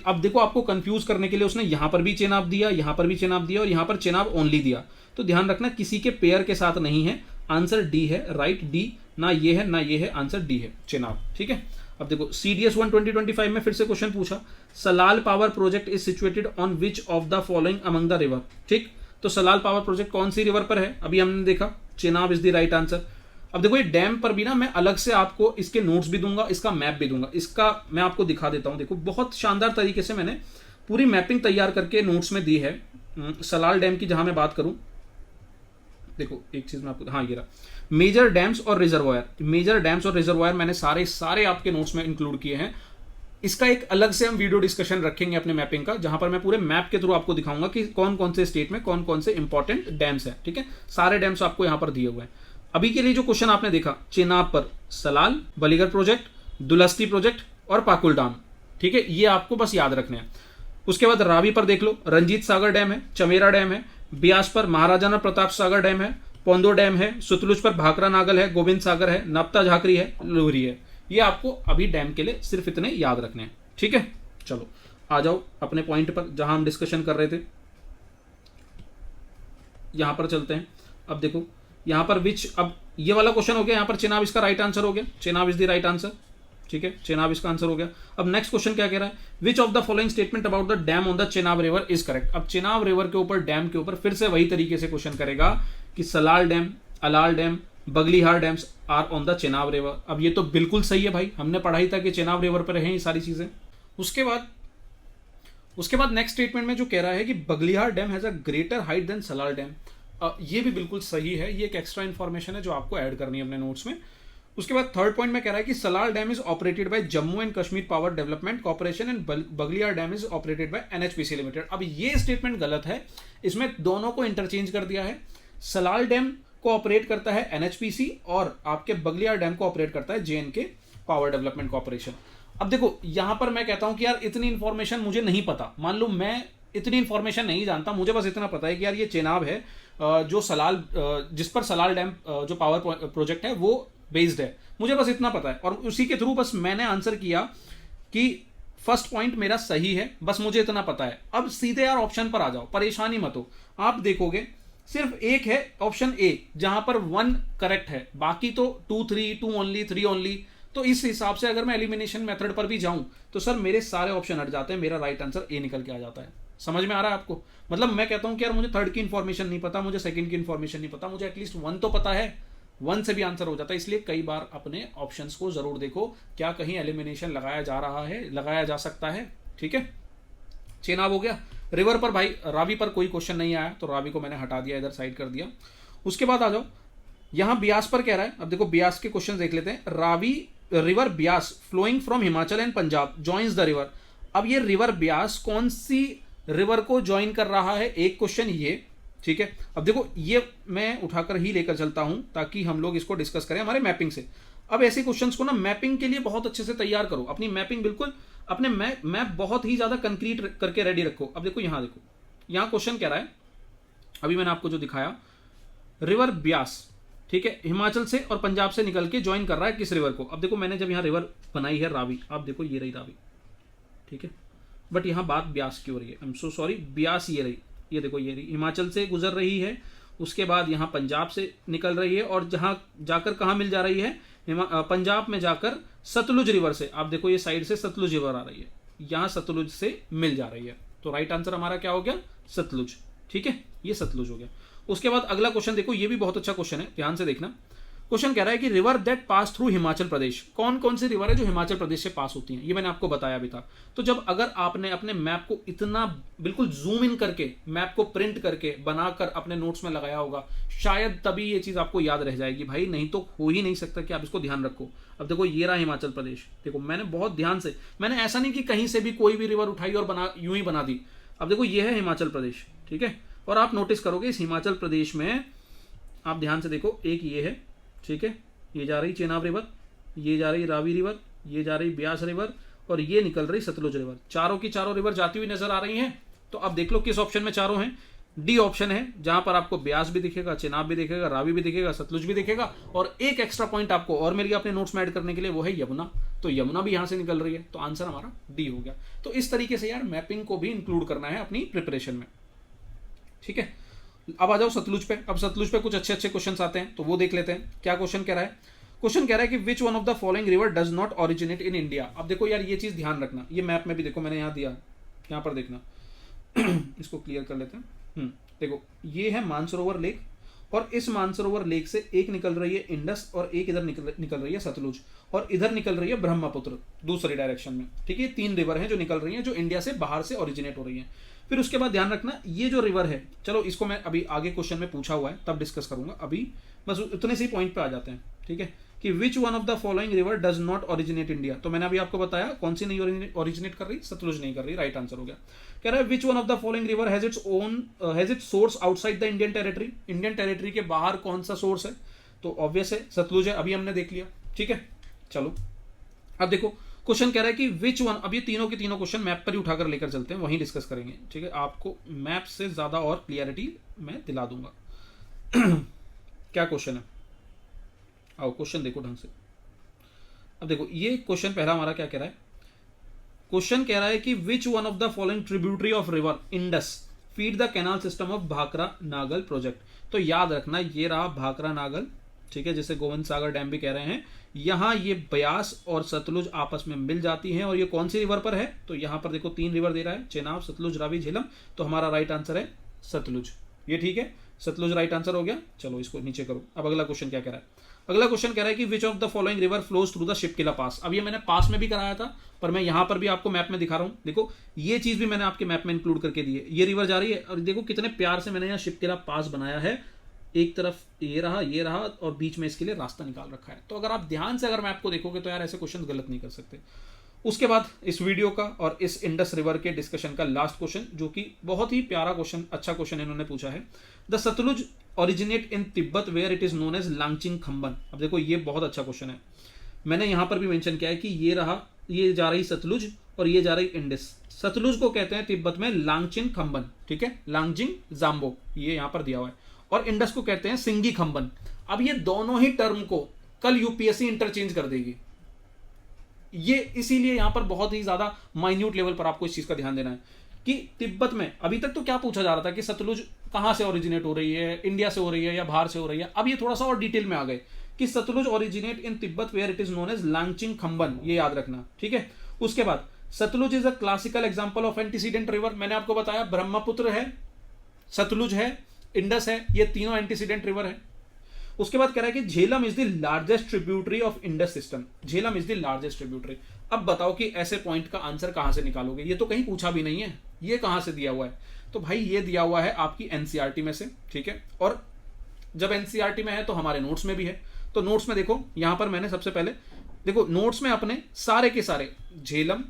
अब देखो आपको कंफ्यूज करने के लिए उसने यहां पर भी चेनाब दिया, यहां पर भी चेनाब दिया और यहां पर चेनाब ओनली दिया। तो ध्यान रखना किसी के पेयर के साथ नहीं है। आंसर डी है, राइट डी, ना ये है ना ये है, आंसर डी है चेनाब। ठीक है, अब देखो CDS 1 2025 में फिर से क्वेश्चन पूछा, Salal power project is situated on which of the following among the river. ठीक, तो सलाल पावर प्रोजेक्ट कौन सी रिवर पर है? अभी हमने देखा Chenab is the right answer. अब देखो ये डैम पर भी ना मैं अलग से आपको इसके नोट्स भी दूंगा, इसका मैप भी दूंगा। इसका मैं आपको दिखा देता हूं। देखो बहुत शानदार तरीके से मैंने पूरी मैपिंग तैयार करके नोट्स में दी है। सलाल डैम की जहां मैं बात करूं, देखो एक चीज मैं आपको, हाँ ये रहा, मेजर डैम्स और रिजर्वायर। मेजर डैम्स और रिजर्वायर मैंने सारे आपके नोट्स में इंक्लूड किए हैं। इसका एक अलग से हम वीडियो डिस्कशन रखेंगे अपने मैपिंग का, जहां पर मैं पूरे मैप के थ्रू आपको दिखाऊंगा कि कौन कौन से स्टेट में कौन कौन से इंपॉर्टेंट डैम्स हैं। ठीक है, सारे डैम्स आपको यहां पर दिए हुए हैं। अभी के लिए जो क्वेश्चन आपने देखा, चेनाब पर सलाल, बलीगर प्रोजेक्ट, दुलस्ती प्रोजेक्ट और पाकुल डैम। ठीक है, ये आपको बस याद रखने हैं। उसके बाद रावी पर देख लो, रंजीत सागर डैम है, चमेरा डैम है, ब्यास पर महाराजा प्रताप सागर डैम है, पोंदो डैम है, सतलुज पर भाखरा नागल है, गोविंद सागर है, नपता झाकरी है, लोहरी है। ये आपको अभी डैम के लिए सिर्फ इतने याद रखने हैं। ठीक है, चलो आ जाओ अपने पॉइंट पर जहां हम डिस्कशन कर रहे थे, यहां पर चलते हैं। अब देखो यहां पर विच, अब ये वाला क्वेश्चन हो गया, यहां पर चेनाब इसका राइट आंसर हो गया, Chenab is the right answer. ठीक है, चेनाब इसका आंसर हो गया। अब नेक्स्ट क्वेश्चन क्या कह रहा है, विच of the following statement about the dam on the Chenab river is correct. अब चेनाब रिवर के ऊपर, डैम के ऊपर फिर से वही तरीके से क्वेश्चन करेगा कि Salal dam, Alal dam, Baglihar dams are on the Chenab river. अब ये तो बिल्कुल सही है भाई, हमने पढ़ाई था कि चेनाब रिवर पर हैं ये सारी चीजें। उसके बाद नेक्स्ट स्टेटमेंट में जो कह रहा है कि Baglihar dam has a greater height than Salal dam. ये भी बिल्कुल सही है, ये एक एक्स्ट्रा इन्फॉर्मेशन है जो आपको ऐड करनी है अपने नोट्स में। उसके बाद थर्ड पॉइंट में कह रहा है कि Salal dam is operated by Jammu and Kashmir power development corporation and Baglihar dam is operated by NHPC limited. अब ये स्टेटमेंट गलत है, इसमें दोनों को इंटरचेंज कर दिया है। सलाल डैम को ऑपरेट करता है NHPC और आपके बगलियार डैम को ऑपरेट करता है JNK पावर डेवलपमेंट कॉर्पोरेशन। अब देखो यहां पर मैं कहता हूं कि यार इतनी इंफॉर्मेशन मुझे नहीं पता, मान लो मैं इतनी इंफॉर्मेशन नहीं जानता, मुझे बस इतना पता है कि यार ये चेनाब है जो सलाल, जिस पर सलाल डैम जो पावर प्रोजेक्ट है वो बेस्ड है, मुझे बस इतना पता है। और उसी के थ्रू बस मैंने आंसर किया कि फर्स्ट पॉइंट मेरा सही है, बस मुझे इतना पता है। अब सीधे यार ऑप्शन पर आ जाओ, परेशानी मत हो। आप देखोगे सिर्फ एक है ऑप्शन ए जहां पर 1 करेक्ट है, बाकी तो 2 3 2 ओनली 3 ओनली। तो इस हिसाब से अगर मैं एलिमिनेशन मेथड पर भी जाऊं तो सर मेरे सारे ऑप्शन हट जाते हैं, मेरा राइट आंसर ए निकल के आ जाता है। समझ में आ रहा है आपको? मतलब मैं कहता हूं कि यार मुझे थर्ड की इंफॉर्मेशन नहीं पता, मुझे सेकंड की इंफॉर्मेशन नहीं पता, मुझे एटलीस्ट 1 तो पता है, 1 से भी आंसर हो जाता है। इसलिए कई बार अपने ऑप्शंस को जरूर देखो, क्या कहीं एलिमिनेशन लगाया जा रहा है, लगाया जा सकता है। ठीक है, चेनाब हो गया। रिवर पर भाई रावी पर कोई क्वेश्चन नहीं आया, तो रावी को मैंने हटा दिया, इधर साइड कर दिया। उसके बाद आ जाओ यहां ब्यास पर कह रहा है। अब देखो ब्यास के क्वेश्चन देख लेते हैं। Ravi river Beas flowing from Himachal and Punjab joins the river. अब ये रिवर ब्यास कौन सी रिवर को ज्वाइन कर रहा है, एक क्वेश्चन ये, ठीक है। अब देखो ये मैं उठाकर ही लेकर चलता हूं ताकि हम लोग इसको डिस्कस करें हमारे मैपिंग से। अब ऐसे क्वेश्चंस को ना मैपिंग के लिए बहुत अच्छे से तैयार करो, अपनी मैपिंग बिल्कुल अपने मैप बहुत ही ज्यादा कंक्रीट करके रेडी रखो। अब देखो यहां क्वेश्चन कह रहा है, अभी मैंने आपको जो दिखाया, रिवर ब्यास, ठीक है, हिमाचल से और पंजाब से निकल के ज्वाइन कर रहा है किस रिवर को। अब देखो मैंने जब यहां रिवर बनाई है रावी, आप देखो ये रही रावी, ठीक है, बट यहां बात ब्यास की हो रही है, I am so sorry, Beas ये रही, ये देखो ये रही, हिमाचल से गुजर रही है, उसके बाद यहां पंजाब से निकल रही है और जहां जाकर कहां मिल जा रही है, पंजाब में जाकर सतलुज रिवर से, आप देखो ये साइड से सतलुज रिवर आ रही है, यहां सतलुज से मिल जा रही है। तो राइट आंसर हमारा क्या हो गया, सतलुज, ठीक है, ये सतलुज हो गया। उसके बाद अगला क्वेश्चन देखो, ये भी बहुत अच्छा क्वेश्चन है, ध्यान से देखना। क्वेश्चन कह रहा है कि river that pass through Himachal Pradesh, कौन कौन सी रिवर है जो हिमाचल प्रदेश से पास होती हैं, ये मैंने आपको बताया भी था। तो जब अगर आपने अपने मैप को इतना बिल्कुल जूम इन करके, मैप को प्रिंट करके बनाकर अपने नोट्स में लगाया होगा, शायद तभी ये चीज आपको याद रह जाएगी भाई, नहीं तो हो ही नहीं सकता कि आप इसको ध्यान रखो। अब देखो ये रहा हिमाचल प्रदेश, देखो मैंने बहुत ध्यान से, मैंने ऐसा नहीं कि कहीं से भी कोई भी रिवर उठाई और बना यूं ही बना दी। अब देखो ये है हिमाचल प्रदेश, ठीक है, और आप नोटिस करोगे इस हिमाचल प्रदेश में, आप ध्यान से देखो, एक ये है, ठीक है, ये जा रही चेनाब रिवर, ये जा रही रावी रिवर, ये जा रही ब्यास रिवर, और ये निकल रही सतलुज रिवर। चारों की चारों रिवर जाती हुई नजर आ रही हैं। तो अब देख लो किस ऑप्शन में चारों हैं, डी ऑप्शन है, जहां पर आपको ब्यास भी दिखेगा, चेनाब भी दिखेगा, रावी भी दिखेगा, सतलुज भी दिखेगा, और एक एक्स्ट्रा पॉइंट आपको और मिल गया अपने नोट्स में ऐड करने के लिए, वो है यमुना। तो यमुना भी यहां से निकल रही है, तो आंसर हमारा डी हो गया। तो इस तरीके से यार मैपिंग को भी इंक्लूड करना है अपनी प्रिपरेशन में, ठीक है। अब आ जाओ सतलुज पे। अब सतलुज पे कुछ अच्छे अच्छे क्वेश्चंस आते हैं, तो वो देख लेते हैं। क्या क्वेश्चन कह रहा है, क्वेश्चन कह रहा है कि which one of the following river does not originate in India. अब देखो यार ये चीज ध्यान रखना, ये मैप में भी देखो मैंने यहां दिया, यहां पर देखना इसको क्लियर कर लेते हैं। देखो ये है मानसरोवर लेक, और इस मानसरोवर लेक से एक निकल रही है इंडस, और एक इधर निकल रही है सतलुज, और इधर निकल रही है ब्रह्मपुत्र दूसरी डायरेक्शन में, ठीक है। 3 रिवर हैं जो निकल रही हैं, जो इंडिया से बाहर से ओरिजिनेट हो रही हैं। फिर उसके बाद ध्यान रखना ये जो रिवर है, चलो इसको मैं अभी आगे क्वेश्चन में पूछा हुआ है तब डिस्कस करूंगा, अभी बस उतने से ही पॉइंट पे आ जाते हैं, ठीक है, कि which one of the following river does not originate India. तो मैंने अभी आपको बताया कौन सी नहीं ओरिजिनेट कर रही, सतलुज नहीं कर रही, राइट आंसर हो गया। कह रहा है विच one of the following river has its source outside the Indian territory. Indian territory के बाहर कौन सा सोर्स है, तो ऑब्वियस है सतलुज है, अभी हमने देख लिया, ठीक है। चलो अब देखो क्वेश्चन कह रहा है कि विच वन, अब ये तीनों के तीनों क्वेश्चन मैप पर ही उठाकर लेकर चलते हैं, वहीं डिस्कस करेंगे, ठीक है। आपको मैप से ज्यादा और क्लियरिटी मैं दिला दूंगा क्या क्वेश्चन है, आओ क्वेश्चन देखो ढंग से। अब देखो ये क्वेश्चन पहला हमारा क्या कह रहा है, क्वेश्चन कह रहा है कि which one of the following tributary of river Indus feed the canal system of Bhakra Nangal project. तो याद रखना ये रहा भाखरा नागल, ठीक है, जिसे गोविंद सागर डैम भी कह रहे हैं। यहां ये ब्यास और सतलुज आपस में मिल जाती हैं, और ये कौन सी रिवर पर है, तो यहां पर देखो 3 रिवर दे रहा है, चेनाब, सतलुज, रावी, झेलम। तो हमारा राइट आंसर है सतलुज, ये ठीक है, सतलुज राइट आंसर हो गया। चलो इसको नीचे करो। अब अगला क्वेश्चन क्या कह रहा है, अगला क्वेश्चन कह रहा है कि which of the following river flows through the Shipki La pass. अब ये मैंने पास में भी कराया था, पर मैं यहां पर भी आपको मैप में दिखा रहा हूं, देखो ये चीज भी मैंने आपके मैप में इंक्लूड करके दी है। ये रिवर जा रही है, और देखो कितने प्यार से मैंने यहाँ शिपकिला पास बनाया है, एक तरफ ये रहा, और बीच में इसके लिए रास्ता निकाल रखा है। तो अगर आप ध्यान से अगर मैप को देखोगे तो यार ऐसे क्वेश्चन गलत नहीं कर सकते। उसके बाद इस वीडियो का और इस इंडस रिवर के डिस्कशन का लास्ट क्वेश्चन, जो कि बहुत ही प्यारा क्वेश्चन, अच्छा क्वेश्चन इन्होंने पूछा है, the Sutlej originate in Tibet where it is known as Langchen Khambab. अब देखो ये बहुत अच्छा क्वेश्चन है, मैंने यहां पर भी मेंशन किया है कि ये रहा, ये जा रही सतलुज और ये जा रही इंडस। सतलुज को कहते हैं तिब्बत में लांगचिन खंबन, ठीक है, लांगजिंग जाम्बो, ये यहां पर दिया हुआ है, और इंडस को कहते हैं सिंगी खंबन। अब ये दोनों ही टर्म को कल यूपीएससी इंटरचेंज कर देगी, ये इसीलिए यहां पर बहुत ही ज्यादा माइन्यूट लेवल पर आपको इस चीज का ध्यान देना है कि तिब्बत में अभी तक तो क्या पूछा जा रहा था कि सतलुज कहां से ओरिजिनेट हो रही है, इंडिया से हो रही है या बाहर से हो रही है। अब ये थोड़ा सा और डिटेल में आ गए कि Sutlej originate in Tibet where it is known as Langchen Khambab, ये याद रखना, ठीक है। उसके बाद Sutlej is a classical example of antecedent river, मैंने आपको बताया ब्रह्मपुत्र है, सतलुज है, इंडस है, ये तीनों एंटीसीडेंट रिवर है। उसके बाद कह रहा है कि Jhelum is the largest tributary of Indus system, Jhelum is the largest tributary. अब बताओ कि ऐसे पॉइंट का आंसर कहां से निकालोगे, ये तो कहीं पूछा भी नहीं है। ये कहाँ से दिया हुआ है? तो भाई ये दिया हुआ है आपकी एनसीईआरटी में से, ठीक है। और जब एनसीईआरटी में है तो हमारे नोट्स में भी है। तो नोट्स में देखो, यहां पर मैंने सबसे पहले देखो नोट्स में अपने सारे के सारे झेलम,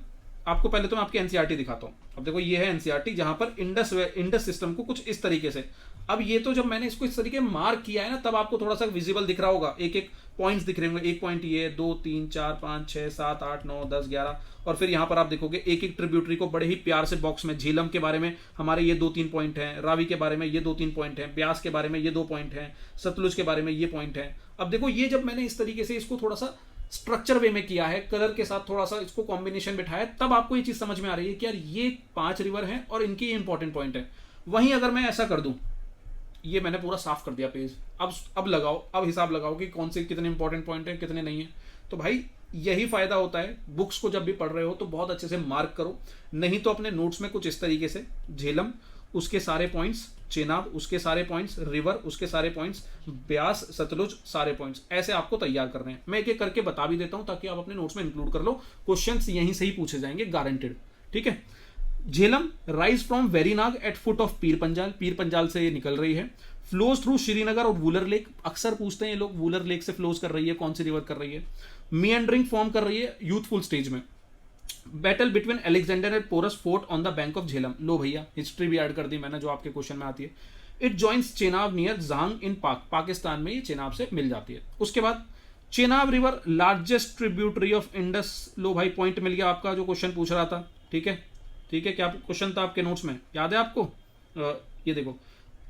आपको पहले तो मैं आपकी एनसीईआरटी दिखाता हूं। अब देखो ये है एनसीईआरटी जहां पर इंडस सिस्टम को कुछ इस तरीके से, अब ये तो जब मैंने इसको इस तरीके मार्क किया है ना, तब आपको थोड़ा सा विजिबल दिख रहा होगा, एक एक पॉइंट्स दिख रहे होंगे। एक पॉइंट ये, 2 3 4 5 6 7 8 9 10 11, और फिर यहां पर आप देखोगे एक एक ट्रिब्यूटरी को बड़े ही प्यार से बॉक्स में, झेलम के बारे में हमारे ये 2-3 पॉइंट हैं, रावी के बारे में ये 2-3 पॉइंट हैं, ब्यास के बारे में ये 2 पॉइंट हैं, सतलुज के बारे में ये पॉइंट है। अब देखो ये जब मैंने इस तरीके से इसको थोड़ा सा स्ट्रक्चर वे में किया है, कलर के साथ थोड़ा सा इसको कॉम्बिनेशन बिठाया, तब आपको ये चीज समझ में आ रही है कि यार ये 5 रिवर हैं और इनकी इंपॉर्टेंट पॉइंट है। वहीं अगर मैं ऐसा कर दूं, ये मैंने पूरा साफ कर दिया पेज, अब लगाओ, अब हिसाब लगाओ कि कौन से कितने इंपॉर्टेंट पॉइंट है, कितने नहीं है। तो भाई यही फायदा होता है, बुक्स को जब भी पढ़ रहे हो तो बहुत अच्छे से मार्क करो, नहीं तो अपने नोट्स में कुछ इस तरीके से झेलम उसके सारे पॉइंट्स, चेनाब उसके सारे पॉइंट्स, रिवर उसके सारे पॉइंट्स, ब्यास सतलुज सारे पॉइंट्स, ऐसे आपको तैयार करने हैं। मैं एक एक करके बता भी देता हूं ताकि आप अपने नोट्स में इंक्लूड कर लो, क्वेश्चंस यहीं से ही पूछे जाएंगे गारंटेड, ठीक है। Jhelum rise from Verinag at foot of Pir Panjal, Pir Panjal से ये निकल रही है, फ्लोज थ्रू श्रीनगर और वूलर लेक, अक्सर पूछते हैं ये लोग वूलर लेक से फ्लोज कर रही है, कौन सी रिवर कर रही है, मिएंडरिंग फॉर्म कर रही है यूथफुल स्टेज में, battle between Alexander and Porus fought on the bank of Jhelum, लो भैया हिस्ट्री भी ऐड कर दी मैंने जो आपके क्वेश्चन में आती है, it joins Chenab near Jhang in Pakistan में ये चेनाब से मिल जाती है। उसके बाद Chenab river largest tributary of Indus, लो भाई पॉइंट मिल गया आपका जो क्वेश्चन पूछ रहा था, ठीक है, ठीक है। क्या क्वेश्चन था आपके नोट्स में, याद है आपको? ये देखो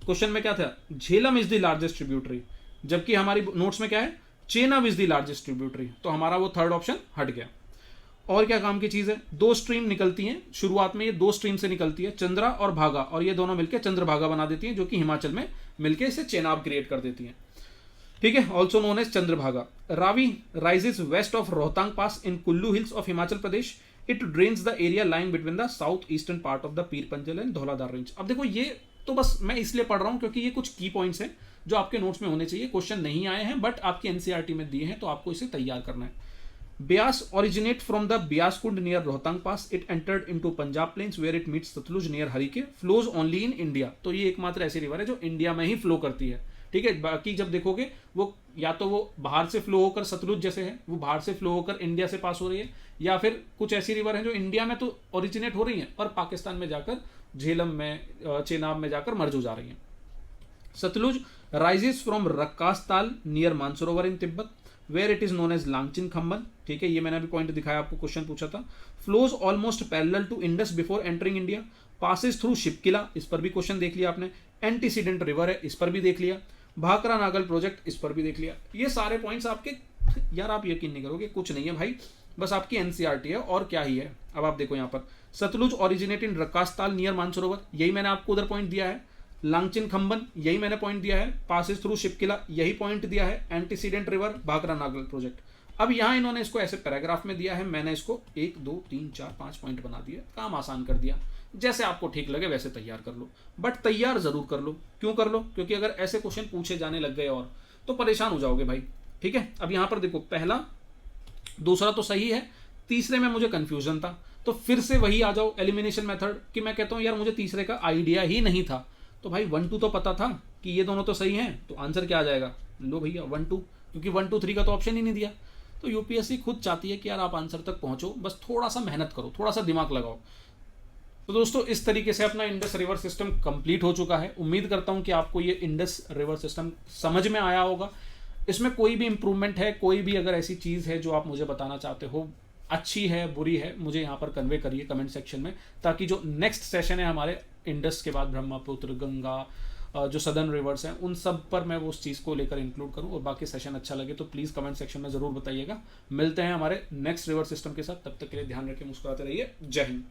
क्वेश्चन में क्या था, Jhelum is the largest tributary, जबकि हमारी नोट्स में क्या है, Chenab is the largest tributary, तो हमारा वो थर्ड ऑप्शन हट गया। और क्या काम की चीज है, 2 स्ट्रीम निकलती हैं शुरुआत में, ये 2 स्ट्रीम से निकलती है, चंद्रा और भागा, और ये दोनों मिलकर चंद्रभागा बना देती हैं, जो कि हिमाचल में मिलकर इसे चेनाब क्रिएट कर देती हैं, ठीक है, also known as Chandrabhaga. Ravi rises west of Rohtang pass in Kullu hills of Himachal Pradesh, it drains the area line between the south eastern part of the Pir Panjal and Dhauladhar range. अब देखो ये तो बस मैं इसलिए पढ़ रहा हूं क्योंकि ये कुछ की पॉइंट्स हैं जो आपके नोट्स में होने चाहिए, क्वेश्चन नहीं आए हैं बट आपकी एनसीईआरटी में दिए हैं, तो आपको इसे तैयार करना है। Beas originate from the Beas Kund near Rohtang Pass. It entered into Punjab plains where it meets Satluj near Harike. Flows only in India. तो ये एकमात्र ऐसी रिवर है जो इंडिया में ही फ्लो करती है, ठीक है। बाकी जब देखोगे वो या तो वो बाहर से फ्लो होकर सतलुज जैसे है, वो बाहर से फ्लो होकर इंडिया से पास हो रही है, या फिर कुछ ऐसी रिवर है जो इंडिया में तो ओरिजिनेट हो रही है और पाकिस्तान में जाकर झेलम में, चेनाब में जाकर मर्ज हो जा रही है। Sutlej rises from Rakshas Tal near Mansarovar in Tibet where it is known as Langchen Khambab, ठीक है, ये मैंने अभी पॉइंट दिखाया आपको, क्वेश्चन पूछा था। Flows almost parallel to Indus before entering India, passes through Shipkila, इस पर भी क्वेश्चन देख लिया आपने, एंटीसीडेंट रिवर है, इस पर भी देख लिया, भाखरा नागल प्रोजेक्ट, इस पर भी देख लिया। ये सारे पॉइंट्स आपके, यार आप यकीन नहीं करोगे, कुछ नहीं है भाई, बस आपकी एनसीईआरटी है और क्या ही है। अब आप देखो यहाँ पर Sutlej originate in Rakastal near Mansarovar, यही मैंने आपको उधर पॉइंट दिया है, लांगचिन खम्बन यही मैंने पॉइंट दिया है, पासिस थ्रू शिपकिला यही पॉइंट दिया है, antecedent river Bhakra Nangal project. अब यहां इन्होंने इसको ऐसे पैराग्राफ में दिया है, मैंने इसको 1 2 3 4 5 पॉइंट बना दिया, काम आसान कर दिया, जैसे आपको ठीक लगे वैसे तैयार कर लो, बट तैयार जरूर कर लो। क्यों कर लो? क्योंकि अगर ऐसे क्वेश्चन पूछे जाने लग गए और तो परेशान हो जाओगे भाई, ठीक है। अब यहां पर देखो पहला दूसरा तो सही है, तीसरे में मुझे कंफ्यूजन था, तो फिर से वही आ जाओ एलिमिनेशन मेथड कि मैं कहता हूं यार मुझे तीसरे का आइडिया ही नहीं था, तो भाई 1 2 तो पता था कि ये दोनों तो सही हैं, तो आंसर क्या आ जाएगा, लो भैया 1 2, क्योंकि 1 2 3 का तो ऑप्शन ही नहीं दिया। तो यूपीएससी खुद चाहती है कि यार आप आंसर तक पहुंचो, बस थोड़ा सा मेहनत करो, थोड़ा सा दिमाग लगाओ। तो दोस्तों इस तरीके से अपना इंडस रिवर सिस्टम कंप्लीट हो चुका है। उम्मीद करता हूं कि आपको ये इंडस रिवर सिस्टम समझ में आया होगा। इसमें कोई भी इंप्रूवमेंट है, कोई भी अगर ऐसी चीज़ है जो आप मुझे बताना चाहते हो, अच्छी है बुरी है, मुझे यहाँ पर कन्वे करिए कमेंट सेक्शन में, ताकि जो नेक्स्ट सेशन है हमारे इंडस के बाद ब्रह्मपुत्र, गंगा, जो सदर्न रिवर्स हैं, उन सब पर मैं वो उस चीज़ को लेकर इंक्लूड करूँ। और बाकी सेशन अच्छा लगे तो प्लीज़ कमेंट सेक्शन में ज़रूर बताइएगा। मिलते हैं हमारे नेक्स्ट रिवर सिस्टम के साथ, तब तक के लिए ध्यान रखिए, मुस्कुराते रहिए। जय हिंद।